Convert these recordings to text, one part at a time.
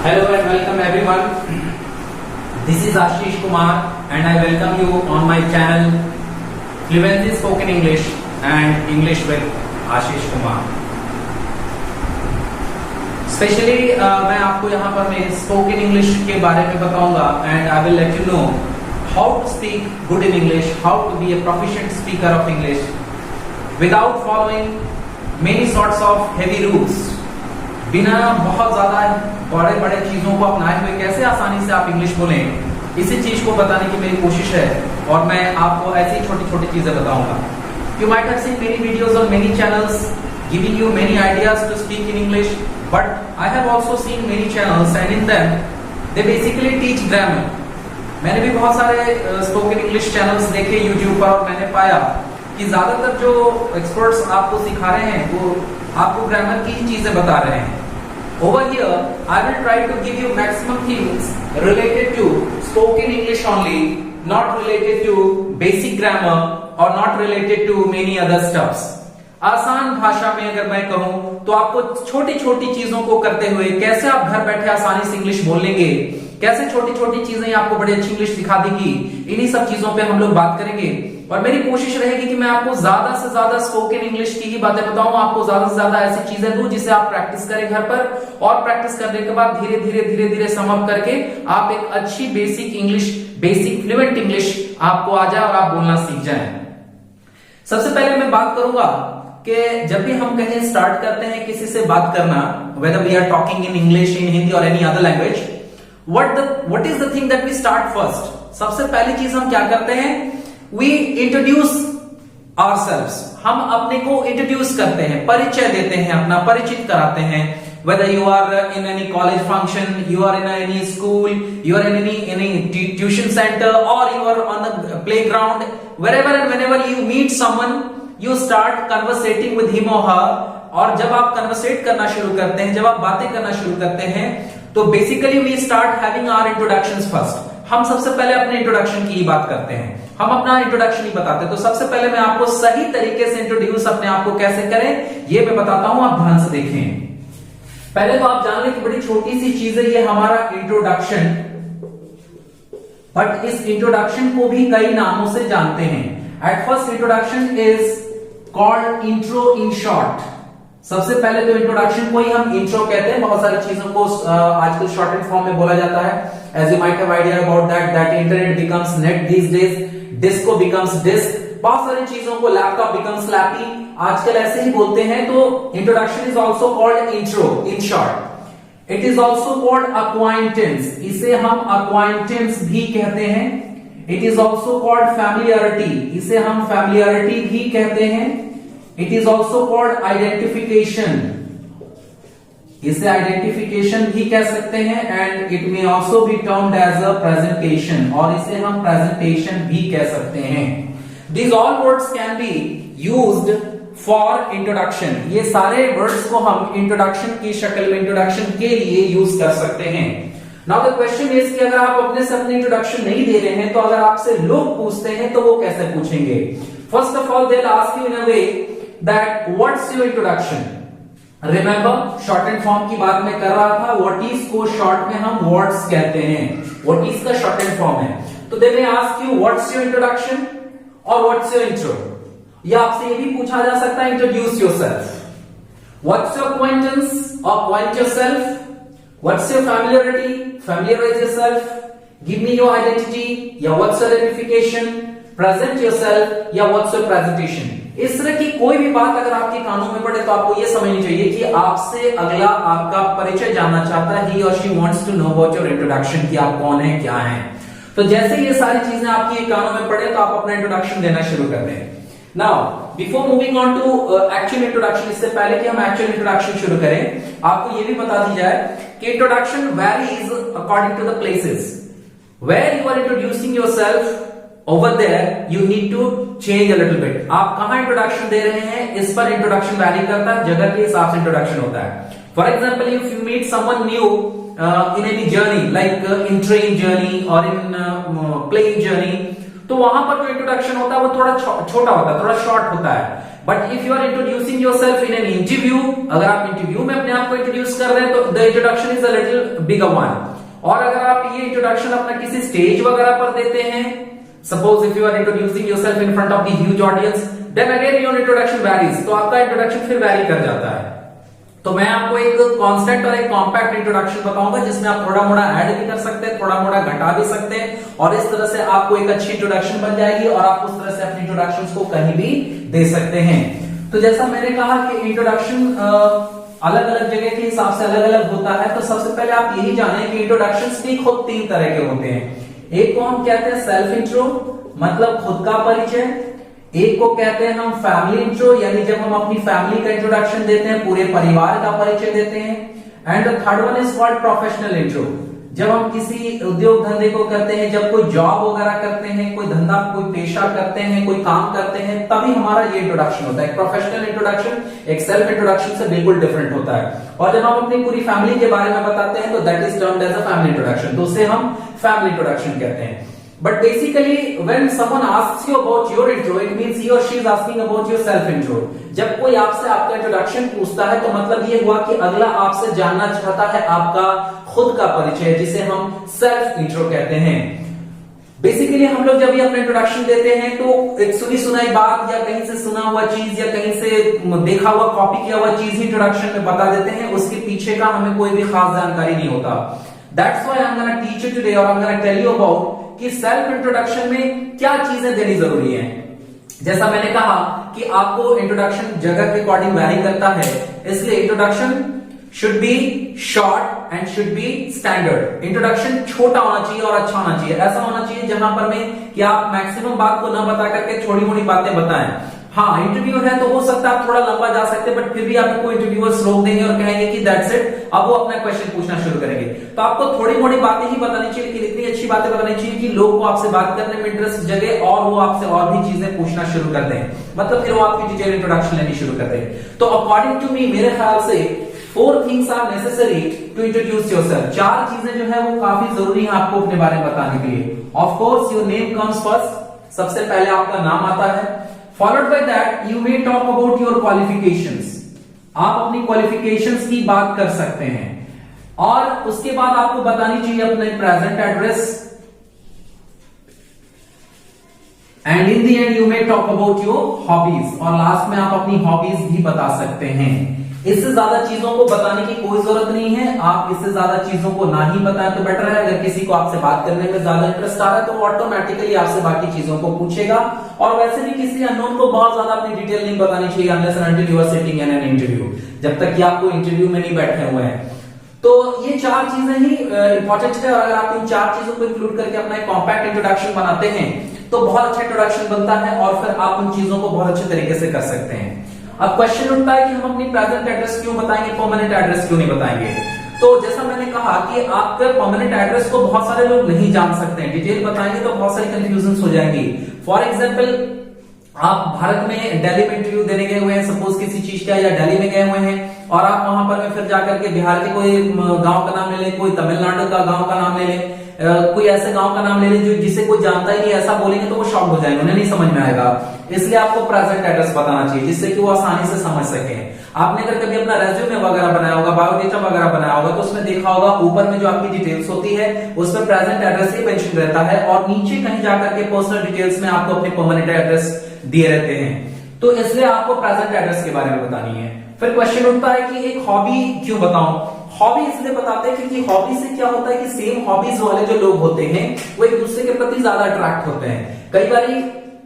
Hello and welcome everyone. This is Ashish Kumar and I welcome you on my channel Fluency Spoken English and English with Ashish Kumar. Specially मैं आपको यहाँ पर मैं spoken English के बारे में बताऊंगा and I will let you know how to speak good in English, how to be a proficient speaker of English without following many sorts of heavy rules. बिना बहुत ज्यादा बड़े बड़े चीजों को अपनाए हुए कैसे आसानी से आप इंग्लिश बोलें, इसी चीज को बताने की मेरी कोशिश है और मैं आपको ऐसी छोटी छोटी चीजें बताऊंगा. You might have seen many videos on many channels giving you many ideas to speak in English, but I have also seen many channels and in them they basically teach grammar. मैंने भी बहुत सारे spoken English channels देखे YouTube पर और मैंने पाया कि ज्यादातर जो एक्सपर्ट्स आपको सिखा रहे हैं वो आपको ग्रामर की ही चीजें बता रहे हैं. Over here, I will try to give you maximum things related to spoken English only, not related to basic grammar or not related to many other stuffs. आसान भाषा में अगर मैं कहूं तो आपको छोटी छोटी चीजों को करते हुए कैसे आप घर बैठे आसानी से इंग्लिश बोल लेंगे, कैसे छोटी छोटी चीजें आपको बड़ी अच्छी इंग्लिश सिखा देंगी, इन्हीं सब चीजों पे हम लोग बात करेंगे. और मेरी कोशिश रहेगी कि मैं आपको ज्यादा से ज्यादा स्पोकन इंग्लिश की ही बातें बताऊं, आपको ज्यादा से ज्यादा ऐसी चीजें दूं जिसे आप प्रैक्टिस करें घर पर, और प्रैक्टिस करने के बाद धीरे धीरे धीरे धीरे सम अप करके आप एक अच्छी basic English, basic fluent English आपको आ जाए और आप बोलना सीख जाएं. सबसे पहले मैं बात करूंगा कि जब भी हम कहीं स्टार्ट करते हैं किसी से बात करना, whether we are talking in English, in Hindi or any other language, what is the thing that we start first? सबसे पहली चीज हम क्या करते हैं? We introduce ourselves. हम अपने को इंट्रोड्यूस करते हैं, परिचय देते हैं, अपना परिचित कराते हैं. Whether you are in any college function, you are in any school, you are in any tuition center, or you are on the playground, wherever and whenever you meet someone, you start conversating with him or her. और जब आप conversate करना शुरू करते हैं, जब आप बातें करना शुरू करते हैं, तो basically we start having our introductions first. हम सबसे पहले अपने इंट्रोडक्शन की ही बात करते हैं, हम अपना इंट्रोडक्शन ही बताते हैं. तो सबसे पहले मैं आपको सही तरीके से इंट्रोड्यूस अपने आप को कैसे करें ये मैं बताता हूं, आप ध्यान से देखें. पहले तो आप जान लें कि बड़ी छोटी सी चीज है ये हमारा इंट्रोडक्शन, बट इस इंट्रोडक्शन को भी कई नामों से जानते हैं. At first introduction is called intro in short. सबसे पहले तो इंट्रोडक्शन को ही हम इंट्रो कहते हैं. बहुत सारी चीजों को आजकल शॉर्टेड फॉर्म में बोला जाता है. As you might have idea about that internet becomes net these days, disco becomes disc, बहुत सारी चीजों को लैपटॉप बिकम्स लैपी, आजकल ऐसे ही बोलते हैं. तो introduction is also called intro in short. It is also called acquaintance, इसे हम अक्वाइंटेंस भी कहते हैं. It is also called familiarity, इसे हम फैमिलियरिटी भी कहते हैं. It is also called identification, इसे आइडेंटिफिकेशन भी कह सकते हैं. And it may also be termed as a presentation, और इसे हम प्रेजेंटेशन भी कह सकते हैं. These all words can be used for introduction. ये सारे वर्ड्स को हम इंट्रोडक्शन की शक्ल में, इंट्रोडक्शन के लिए यूज कर सकते हैं. Now the question is कि अगर आप अपने से अपने इंट्रोडक्शन नहीं दे रहे हैं तो अगर आपसे लोग पूछते हैं तो वो कैसे पूछेंगे? First of all they'll ask you in a way that what's your introduction? Remember short and form की बात मैं कर रहा था. What is को short में हम words कहते हैं. What is का short and form है. तो they may ask you what's your introduction और what's your intro. या आपसे ये भी पूछा जा सकता है introduce yourself. What's your acquaintance or acquaint yourself. What's your familiarity, familiarize yourself. Give me your identity या what's your identification. Present yourself या what's your presentation. इस तरह की कोई भी बात अगर आपके कानों में पड़े तो आपको ये समझनी चाहिए कि आपसे अगला आपका परिचय जानना चाहता है. He or she wants to know about your introduction कि आप कौन है, क्या है. तो जैसे ये सारी चीजें आपकी कानों में पड़े तो आप अपना इंट्रोडक्शन देना शुरू कर दें. Now before moving on to actual introduction, इससे पहले कि हम एक्चुअल इंट्रोडक्शन शुरू करें, आपको ये भी बता दी जाए कि introduction varies according to the places where you are introducing yourself. Over there you need to change a little bit. आप कहां इंट्रोडक्शन दे रहे हैं इस पर इंट्रोडक्शन वैरी करता है, जगह के हिसाब से इंट्रोडक्शन होता है. For example if you meet someone new in any journey like in train journey or in plane journey, तो वहां पर जो इंट्रोडक्शन होता है वो थोड़ा छोटा होता है, थोड़ा शॉर्ट होता है. But if you are introducing yourself in an interview, अगर आप इंटरव्यू में अपने आप को इंट्रोड्यूस कर रहे हैं तो the introduction is a little bigger one. और अगर आप ये इंट्रोडक्शन अपना किसी स्टेज वगैरह पर देते हैं, suppose if you are introducing yourself in front of the huge audience, then again your introduction varies, तो आपका इंट्रोडक्शन फिर वैरी कर जाता है। तो मैं आपको एक कांस्टेंट और एक कॉम्पैक्ट इंट्रोडक्शन बताऊंगा जिसमें आप थोड़ा मोड़ा ऐड भी कर सकते हैं, थोड़ा मोड़ा घटा भी सकते हैं, और इस तरह से आपको एक अच्छी इंट्रोडक्शन बन जाएगी और आप उस तरह से अपने इंट्रोडक्शंस को कहीं भी दे सकते हैं। तो जैसा मैंने कहा कि इंट्रोडक्शन अलग अलग जगह के हिसाब से अलग अलग होता है, तो सबसे पहले आप यही जानें कि इंट्रोडक्शंस भी खुद 3 तरह के होते हैं। एक को हम कहते हैं सेल्फ इंट्रो, मतलब खुद का परिचय। एक को कहते हैं हम फैमिली इंट्रो, यानी जब हम अपनी फैमिली का इंट्रोडक्शन देते हैं, पूरे परिवार का परिचय देते हैं। And the third one is called professional intro, जब हम किसी उद्योग धंधे को करते हैं, जब कोई जॉब वगैरह करते हैं, कोई धंधा कोई पेशा करते हैं, कोई काम करते हैं, तभी हमारा ये इंट्रोडक्शन होता है। प्रोफेशनल इंट्रोडक्शन एक सेल्फ इंट्रोडक्शन से बिल्कुल डिफरेंट होता है। और जब हम अपनी पूरी फैमिली के बारे में बताते हैं तो that is termed as a family introduction, तो उसे हम फैमिली इंट्रोडक्शन कहते हैं। But basically, when someone asks you about your intro, it means he or she is asking about your self intro. जब कोई आपसे आपका इंट्रोडक्शन पूछता है तो मतलब ये हुआ कि अगला आपसे जानना चाहता है आपका खुद का परिचय, जिसे हम सेल्फ इंट्रो कहते हैं। बेसिकली हम लोग जब भी अपना इंट्रोडक्शन देते हैं तो एक सुनी सुनाई बात या कहीं से सुना हुआ चीज या कहीं से देखा हुआ कॉपी किया हुआ चीज ही इंट्रोडक्शन में बता देते हैं, उसके पीछे का हमें कोई भी खास जानकारी नहीं होता। That's why I'm gonna teach you today or I'm gonna tell you about कि सेल्फ इंट्रोडक्शन में क्या चीजें देनी जरूरी है। जैसा मैंने कहा कि आपको इंट्रोडक्शन जगह के अकॉर्डिंग वैरी करता है, इसलिए introduction should be short and should be standard. Introduction छोटा होना चाहिए और अच्छा होना चाहिए। ऐसा होना चाहिए जहां पर में कि आप मैक्सिमम बात को ना बता करके छोटी मोटी बातें बताएं। हाँ, इंटरव्यू है तो हो सकता है आप थोड़ा लंबा जा सकते हैं, बट फिर भी आपको इंटरव्यूअर्स रोक देंगे और कहेंगे कि दैट्स इट, अब वो अपना क्वेश्चन पूछना शुरू करेंगे। तो आपको थोड़ी मोटी बातें ही बतानी चाहिए, लेकिन इतनी अच्छी बातें बतानी चाहिए कि लोग को आपसे बात करने में इंटरेस्ट जगे और वो आपसे और भी चीजें पूछना शुरू कर दें, मतलब फिर वो आपकी डिटेल इंट्रोडक्शन लेनी शुरू कर दें। तो अकॉर्डिंग टू मी, मेरे ख्याल से 4 things are necessary to introduce yourself। 4 चीजें जो है वो काफी जरूरी है आपको अपने बारे में बताने के लिए। Of course your name comes first, सबसे पहले आपका नाम आता है। Followed by that, you may talk about your qualifications। आप अपनी क्वालिफिकेशंस की बात कर सकते हैं। और उसके बाद आपको बतानी चाहिए अपने present address. And in the end you may talk about your hobbies, और लास्ट में आप अपनी हॉबीज भी बता सकते हैं। इससे ज्यादा चीजों को बताने की कोई जरूरत नहीं है। आप इससे ज्यादा चीजों को ना ही बताएं तो बेटर है। अगर किसी को आपसे बात करने में ज्यादा इंटरेस्ट आ रहा है तो ऑटोमेटिकली आपसे बाकी चीजों को पूछेगा। और वैसे भी किसी अननोन को बहुत ज्यादा अपनी डिटेल नहीं बतानी चाहिए unless and until you are sitting in an interview, जब तक कि आपको इंटरव्यू में नहीं बैठे हुए हैं। तो ये 4 चीजें ही इंपॉर्टेंट है। और अगर आप इन 4 चीजों को इंक्लूड करके अपना एक कॉम्पैक्ट इंट्रोडक्शन बनाते हैं तो बहुत अच्छा इंट्रोडक्शन बनता है और फिर आप उन चीजों को बहुत अच्छे तरीके से कर सकते हैं। अब क्वेश्चन उठता है कि हम अपनी प्रेजेंट एड्रेस क्यों बताएंगे, परमानेंट एड्रेस क्यों नहीं बताएंगे। तो जैसा मैंने कहा कि आपके परमानेंट एड्रेस को बहुत सारे लोग नहीं जान सकते हैं। डिटेल बताएंगे तो बहुत सारी कंफ्यूजन हो जाएंगी। फॉर एग्जाम्पल, आप भारत में दिल्ली में इंटरव्यू देने गए हुए हैं, सपोज किसी चीज का, या दिल्ली में गए हुए हैं, और आप वहां पर में फिर जाकर के बिहार के कोई गांव का नाम ले लें, कोई तमिलनाडु का गांव का नाम ले लें, कोई ऐसे गांव का नाम ले लें जो जिसे कोई जानता ही नहीं, ऐसा बोलेंगे तो वो शॉक हो जाएंगे, उन्हें नहीं समझ में आएगा। इसलिए आपको प्रेजेंट एड्रेस बताना चाहिए जिससे कि वो आसानी से समझ सके। आपने अगर कभी अपना रेज्यूमे वगैरह बनाया होगा, बायोडेटा वगैरह बनाया होगा, तो उसमें देखा होगा ऊपर में जो आपकी डिटेल्स होती है उसमें प्रेजेंट एड्रेस ही मेंशन रहता है, और नीचे कहीं जाकर के पर्सनल डिटेल्स में आपको अपने परमानेंट एड्रेस दिए रहते हैं। तो इसलिए आपको प्रेजेंट एड्रेस के बारे में बतानी है। फिर क्वेश्चन उठता है कि एक हॉबी क्यों बताऊं। हॉबी इसलिए बताते हैं क्योंकि हॉबी से क्या होता है कि सेम हॉबीज वाले जो लोग होते हैं वो एक दूसरे के प्रति ज्यादा अट्रैक्ट होते हैं। कई बार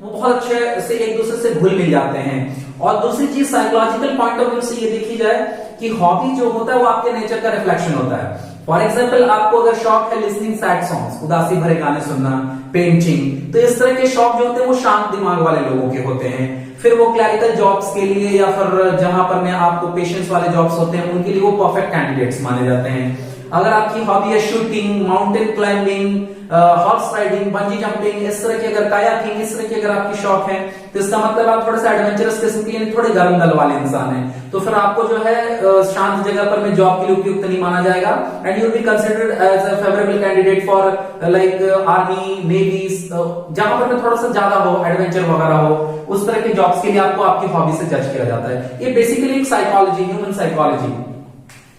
वो बहुत अच्छे से एक दूसरे से घुल मिल जाते हैं। और दूसरी चीज, साइकोलॉजिकल पॉइंट ऑफ व्यू से ये देखी जाए कि हॉबी जो होता है वो आपके नेचर का रिफ्लेक्शन होता है। फॉर एग्जाम्पल, आपको अगर शौक है लिसनिंग सैड सॉन्ग्स, उदासी भरे गाने सुनना, पेंटिंग, तो इस तरह के शौक जो होते हैं वो शांत दिमाग वाले लोगों के होते हैं। फिर वो क्लरिकल जॉब्स के लिए या फिर जहां पर में आपको पेशेंस वाले जॉब्स होते हैं उनके लिए वो परफेक्ट कैंडिडेट्स माने जाते हैं। अगर आपकी हॉबी है shooting, mountain climbing, horse riding, bungee jumping, इस तरह की अगर कायाकिंग, इस तरह की अगर आपकी शौक है, तो इसका मतलब आप थोड़े से एडवेंचरस किस्म के यानी थोड़े गर्म दल वाले इंसान हैं। तो फिर आपको जो है शांत जगह पर में जॉब के लिए उपयुक्त नहीं माना जाएगा, and you will be considered as a favourable candidate for like army, navy, जहां पर में थोड़ा सा ज्यादा हो, एडवेंचर वगैरह हो, उस तरह के जॉब्स के लिए आपको आपकी हॉबी से जज किया जाता है। ये बेसिकली एक साइकोलॉजी, ह्यूमन साइकोलॉजी,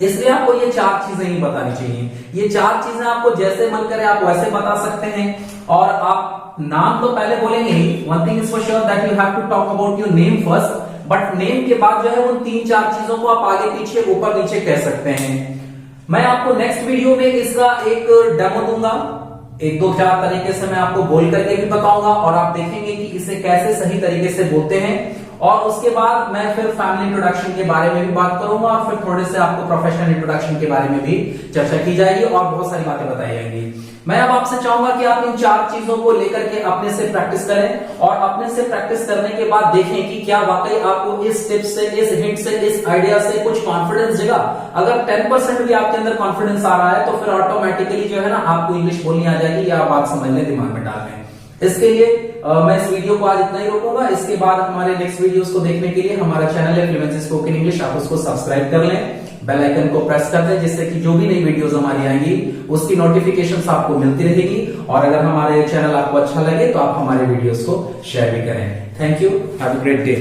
इसलिए आपको ये 4 चीजें ही बतानी चाहिए। ये 4 चीजें आपको जैसे मन करे आप वैसे बता सकते हैं, और आप नाम तो पहले बोलेंगे ही। One thing is for sure that you have to talk about your name first, but name के बाद जो है उन 3-4 चीजों को आप आगे पीछे ऊपर नीचे कह सकते हैं। मैं आपको नेक्स्ट वीडियो में इसका एक डेमो दूंगा, 1-2-4 तरीके से मैं आपको बोल करके भी बताऊंगा, और आप देखेंगे कि इसे कैसे सही तरीके से बोलते हैं। और उसके बाद मैं फिर फैमिली इंट्रोडक्शन के बारे में भी बात करूंगा, और फिर थोड़े से आपको प्रोफेशनल इंट्रोडक्शन के बारे में भी चर्चा की जाएगी, और बहुत सारी बातें बताई जाएंगी। मैं अब आपसे चाहूंगा कि आप इन 4 चीजों को लेकर के अपने से प्रैक्टिस करें, और अपने से प्रैक्टिस करने के बाद देखें कि क्या वाकई आपको इस टिप्स से, इस हिंट से, इस आइडिया से कुछ कॉन्फिडेंस जगा। अगर 10% भी आपके अंदर कॉन्फिडेंस आ रहा है, तो फिर ऑटोमेटिकली जो है ना आपको इंग्लिश बोलनी आ जाएगी, या आप बात समझ लें, दिमाग में डाल लें। इसके लिए मैं इस वीडियो को आज इतना ही रोकूंगा। इसके बाद हमारे नेक्स्ट वीडियोस को देखने के लिए हमारा चैनल है फ्लुएंसी स्पोकन इंग्लिश, आप उसको सब्सक्राइब कर लें, बेल आइकन को प्रेस कर दें, जिससे कि जो भी नई वीडियोस हमारी आएंगी उसकी नोटिफिकेशंस आपको मिलती रहेगी। और अगर हमारे चैनल आपको अच्छा लगे तो आप हमारे वीडियोस को शेयर भी करें। Thank you, have a great day.